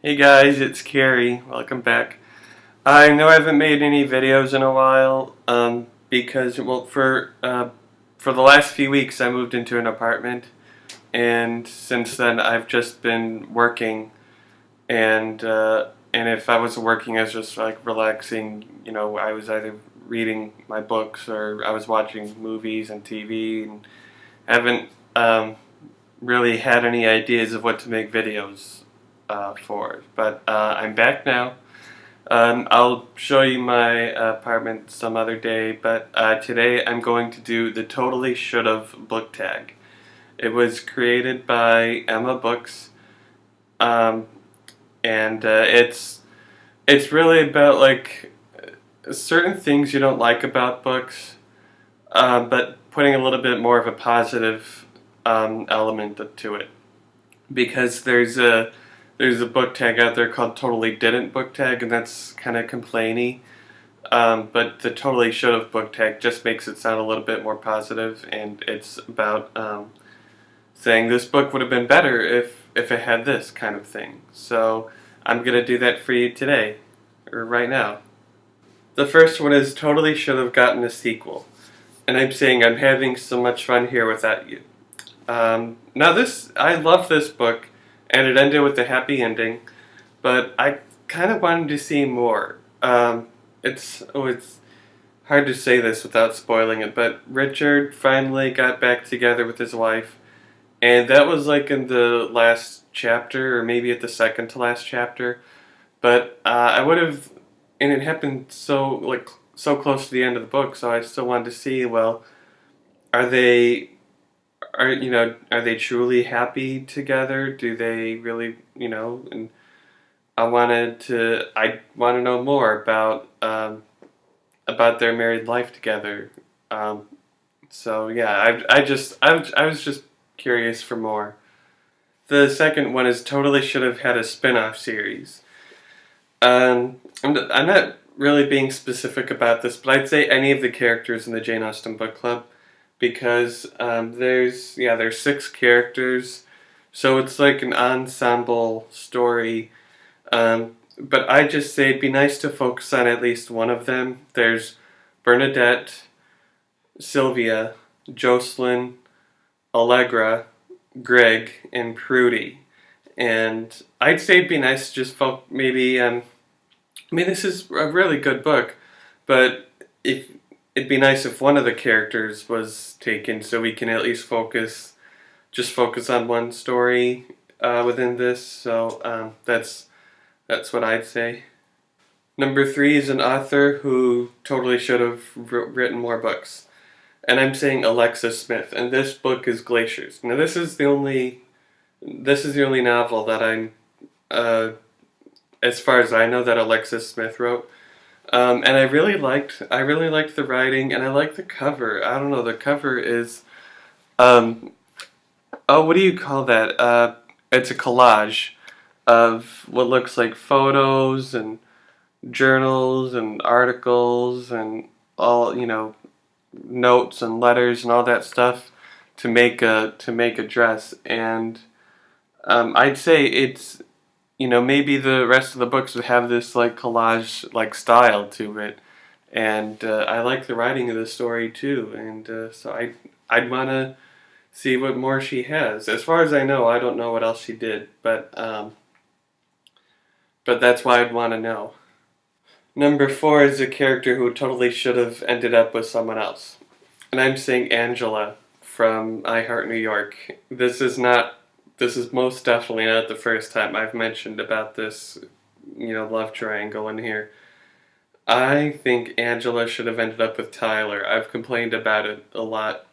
Hey guys, it's Carrie. Welcome back. I know I haven't made any videos in a while, because for the last few weeks I moved into an apartment, and since then I've just been working, and if I wasn't working, I was just like relaxing. I was either reading my books or I was watching movies and TV, and haven't really had any ideas of what to make videos for. But I'm back now. I'll show you my apartment some other day, but today I'm going to do the Totally Should've book tag. It was created by Emmabooks, um, and it's really about like certain things you don't like about books, but putting a little bit more of a positive element to it. Because there's a book tag out there called Totally Didn't book tag, and that's kind of complainy. But the Totally Should Have book tag just makes it sound a little bit more positive, and it's about saying this book would have been better if it had this kind of thing. So I'm gonna do that for you today, or right now. The first one is Totally Should Have Gotten a sequel, and I'm saying I'm having so much fun here without you. Now I love this book, and it ended with a happy ending, but I kind of wanted to see more. It's hard to say this without spoiling it, but Richard finally got back together with his wife, and that was like in the last chapter, or maybe at the second to last chapter. But I would have, and it happened so close to the end of the book, so I still wanted to see. Well, are they are they truly happy together? Do they really, and I want to know more about their married life together. Um, so yeah, I was just curious for more. The second one is Totally Should Have had a spin-off series. I'm not really being specific about this, but I'd say any of the characters in the Jane Austen book club, because there's 6 characters, so it's like an ensemble story. But I just say it'd be nice to focus on at least one of them. There's Bernadette, Sylvia, Jocelyn, Allegra, Greg, and Prudy. And I'd say it'd be nice to just maybe. I mean, this is a really good book, but if it'd be nice if one of the characters was taken, so we can at least focus on one story within this. So that's what I'd say. Number 3 is an author who totally should have written more books. And I'm saying Alexis Smith, and this book is Glaciers. Now this is the only novel that as far as I know, that Alexis Smith wrote. And I really liked the writing, and I like the cover. I don't know, the cover is, um, oh, what do you call that? It's a collage of what looks like photos and journals and articles and all, notes and letters and all that stuff to make a dress. And I'd say it's, maybe the rest of the books would have this like collage like style to it. And I like the writing of the story too, and so I'd want to see what more she has. As far as I know, I don't know what else she did, but that's why I'd want to know. Number 4 is a character who totally should have ended up with someone else. And I'm saying Angela from I Heart New York. This is most definitely not the first time I've mentioned about this, love triangle in here. I think Angela should have ended up with Tyler. I've complained about it a lot.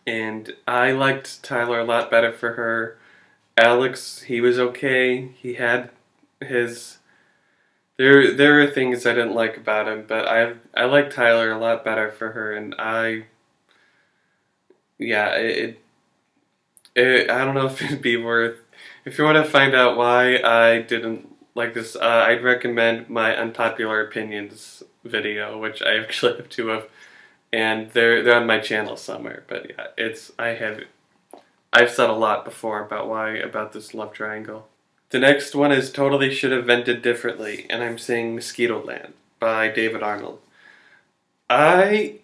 And I liked Tyler a lot better for her. Alex, he was okay. He had his there are things I didn't like about him, but I like Tyler a lot better for her, and yeah, I don't know if it'd be worth. If you want to find out why I didn't like this, I'd recommend my unpopular opinions video, which I actually have 2 of, and they're on my channel somewhere. But yeah, I've said a lot before about this love triangle. The next one is Totally Should Have Ended Differently, and I'm saying Mosquito Land by David Arnold. I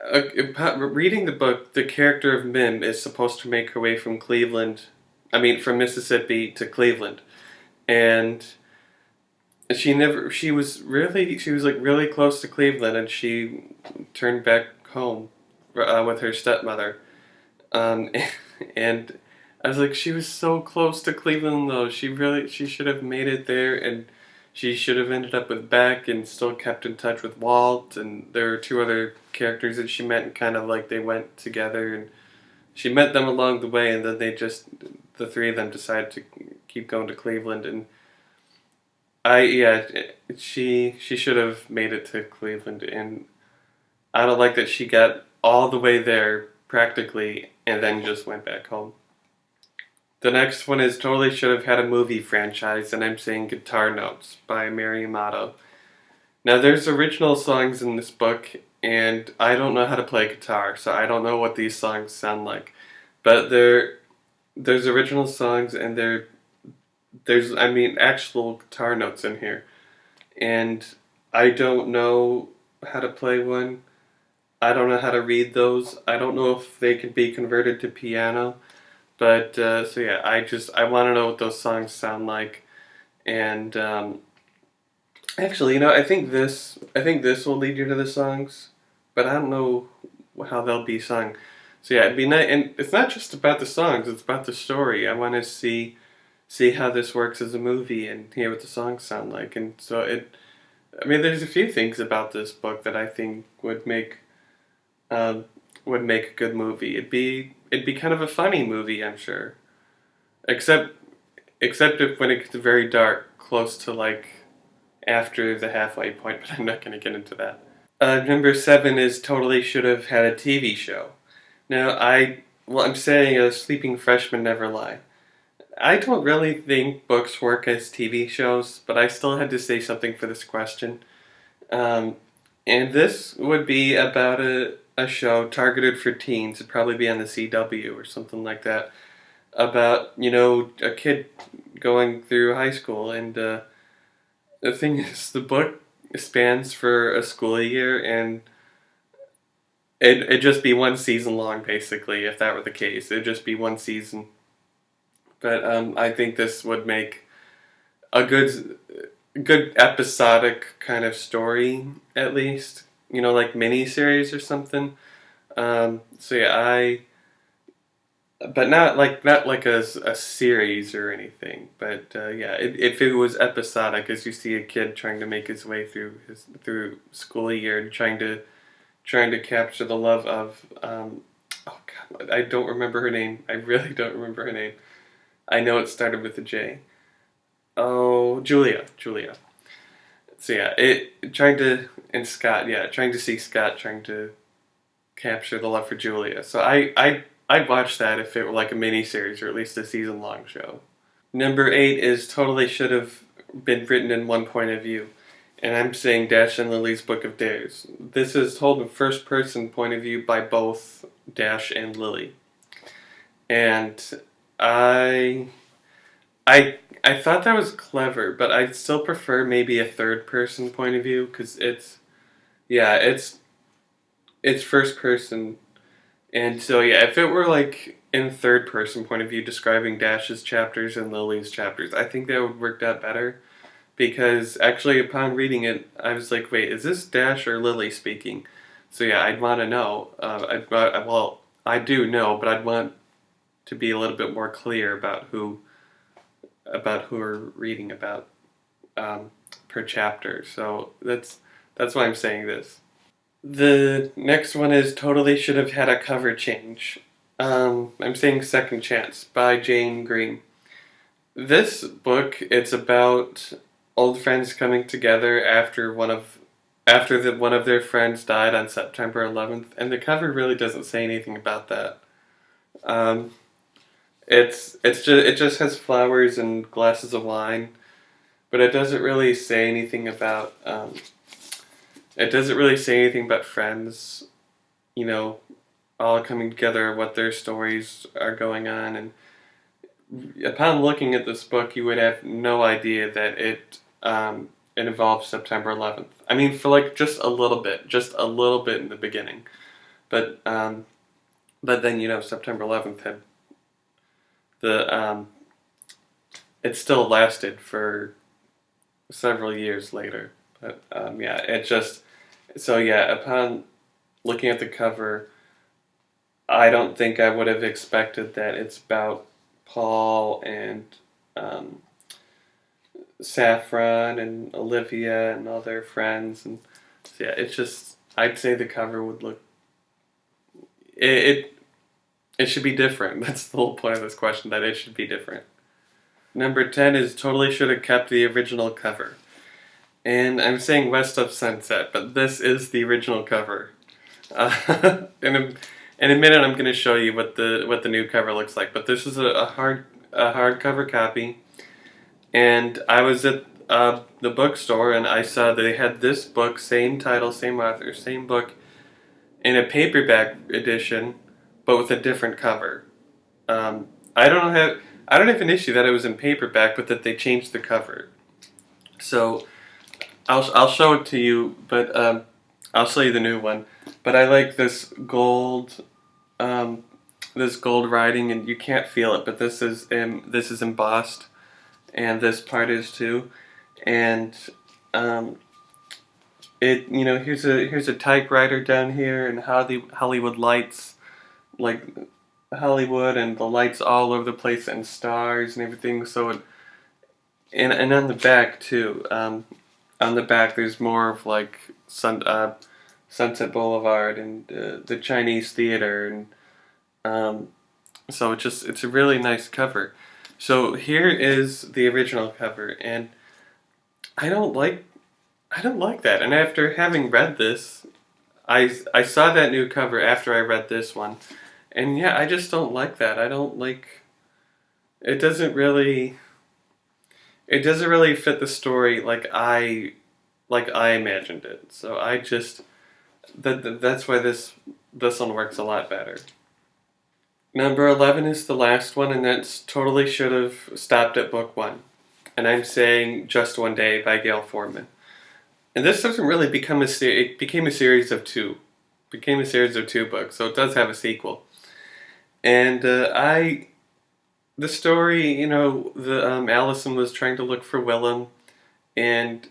reading the book, the character of Mim is supposed to make her way from from Mississippi to Cleveland, and she was like really close to Cleveland, and she turned back home with her stepmother, um, and I was like, she was so close to Cleveland though. She should have made it there, and she should have ended up with Beck and still kept in touch with Walt. And there were two other characters that she met, and kind of like they went together, and she met them along the way, and then the three of them decided to keep going to Cleveland. And she should have made it to Cleveland, and I don't like that she got all the way there practically, and then just went back home. The next one is Totally Should Have Had a Movie Franchise, and I'm saying Guitar Notes by Mary Amato. Now, there's original songs in this book, and I don't know how to play guitar, so I don't know what these songs sound like. But there's original songs, and there's actual guitar notes in here. And I don't know how to play one. I don't know how to read those. I don't know if they could be converted to piano. But I want to know what those songs sound like, and actually, I think this will lead you to the songs, but I don't know how they'll be sung. So yeah, it'd be nice, and it's not just about the songs; it's about the story. I want to see how this works as a movie and hear what the songs sound like, and so there's a few things about this book that I think um, would make a good movie. It'd be kind of a funny movie, I'm sure. Except if when it gets very dark, close to like after the halfway point, but I'm not going to get into that. Number 7 is Totally Should Have Had a TV show. Now, I'm saying Sleeping Freshmen Never Lie. I don't really think books work as TV shows, but I still had to say something for this question. Um, and this would be about a show targeted for teens. It'd probably be on the CW or something like that. About, a kid going through high school. And the thing is, the book spans for a school year, and it'd just be one season long, basically, if that were the case. It'd just be one season. But I think this would make a good episodic kind of story, at least. Like mini-series or something. But not like a series or anything. But if it was episodic, as you see a kid trying to make his way through school year and trying to capture the love of oh God, I don't remember her name. I really don't remember her name. I know it started with a J. Oh, Julia. So yeah, trying to see Scott trying to capture the love for Julia. So I'd watch that if it were like a mini series or at least a season long show. Number 8 is Totally Should Have Been Written in One Point of View, and I'm saying Dash and Lily's Book of Dares. This is told in first person point of view by both Dash and Lily, and I I thought that was clever, but I'd still prefer maybe a third person point of view because yeah, it's first person, and so yeah, if it were like in third person point of view describing Dash's chapters and Lily's chapters, I think that would work out better because actually upon reading it, I was like, wait, is this Dash or Lily speaking? So yeah, I'd want to know. I do know, but I'd want to be a little bit more clear about who we're reading about per chapter. So that's why I'm saying this. The next one is Totally Should Have Had a Cover Change. I'm saying Second Chance by Jane Green. This book, it's about old friends coming together after one of their friends died on September 11th, and the cover really doesn't say anything about that. Um, it just has flowers and glasses of wine, but it doesn't really say anything about friends, all coming together, what their stories are going on, and upon looking at this book, you would have no idea that it involves September 11th. I mean, for like just a little bit in the beginning, but then September 11th had the it still lasted for several years later. But yeah, it just so yeah. Upon looking at the cover, I don't think I would have expected that it's about Paul and um, Saffron and Olivia and all their friends, and so yeah, it's just I'd say the cover would look it it should be different. That's the whole point of this question, that it should be different. Number 10 is totally should have kept the original cover. And I'm saying West of Sunset, but this is the original cover. In a minute, I'm going to show you what the new cover looks like. But this is a hardcover copy, and I was at the bookstore and I saw that they had this book, same title, same author, same book, in a paperback edition, but with a different cover. I don't have an issue that it was in paperback, but that they changed the cover. So I'll show it to you, but I'll show you the new one. But I like this gold writing, and you can't feel it, but this is embossed, and this part is too, and here's a typewriter down here, and how the Hollywood lights, like Hollywood, and the lights all over the place, and stars and everything. So and on the back too. On the back, there's more of like Sunset Boulevard and the Chinese Theater, and so it's a really nice cover. So here is the original cover, and I don't like that. And after having read this, I saw that new cover after I read this one, and yeah, I just don't like that. I don't like it. Doesn't really fit the story like I imagined it. So I just that's why this one works a lot better. Number 11 is the last one, and that's totally should have stopped at book 1. And I'm saying Just One Day by Gail Forman. And this doesn't really become it became a series of 2. Became a series of 2 books, so it does have a sequel. And the story, the Allison was trying to look for Willem, and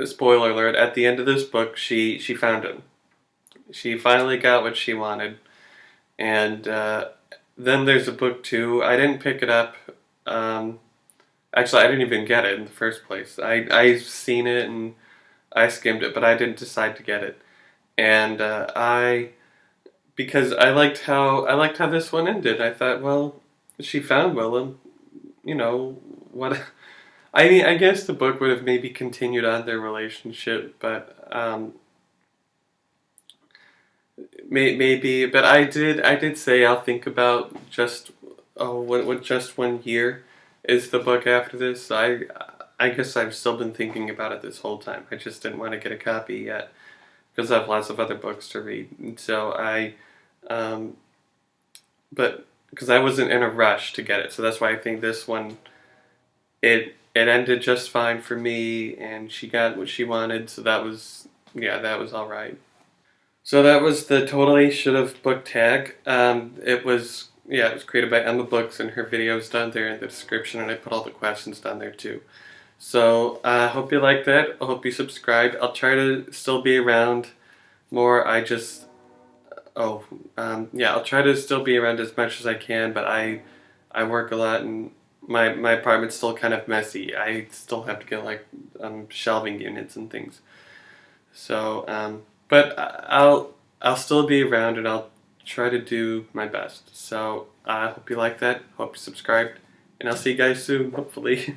spoiler alert, at the end of this book, she found him. She finally got what she wanted. And then there's a book 2. I didn't pick it up. Actually, I didn't even get it in the first place. I seen it and I skimmed it, but I didn't decide to get it. And because I liked how this one ended. I thought, well, she found Willem. What? I mean, I guess the book would have maybe continued on their relationship, but maybe. But I did say I'll think about what Just One Year is the book after this. I guess I've still been thinking about it this whole time. I just didn't want to get a copy yet because I have lots of other books to read, and so but because I wasn't in a rush to get it, so that's why I think this one it ended just fine for me, and she got what she wanted, so that was all right. So that was the Totally Should Have book tag. It was created by Emmabooks, and her video's down there in the description, and I put all the questions down there too. So I hope you like that. I hope you subscribed. I'll try to still be around more. I'll try to still be around as much as I can, but I work a lot, and my apartment's still kind of messy. I still have to get like shelving units and things. So but I'll still be around, and I'll try to do my best. So I hope you like that. Hope you subscribed, and I'll see you guys soon, hopefully.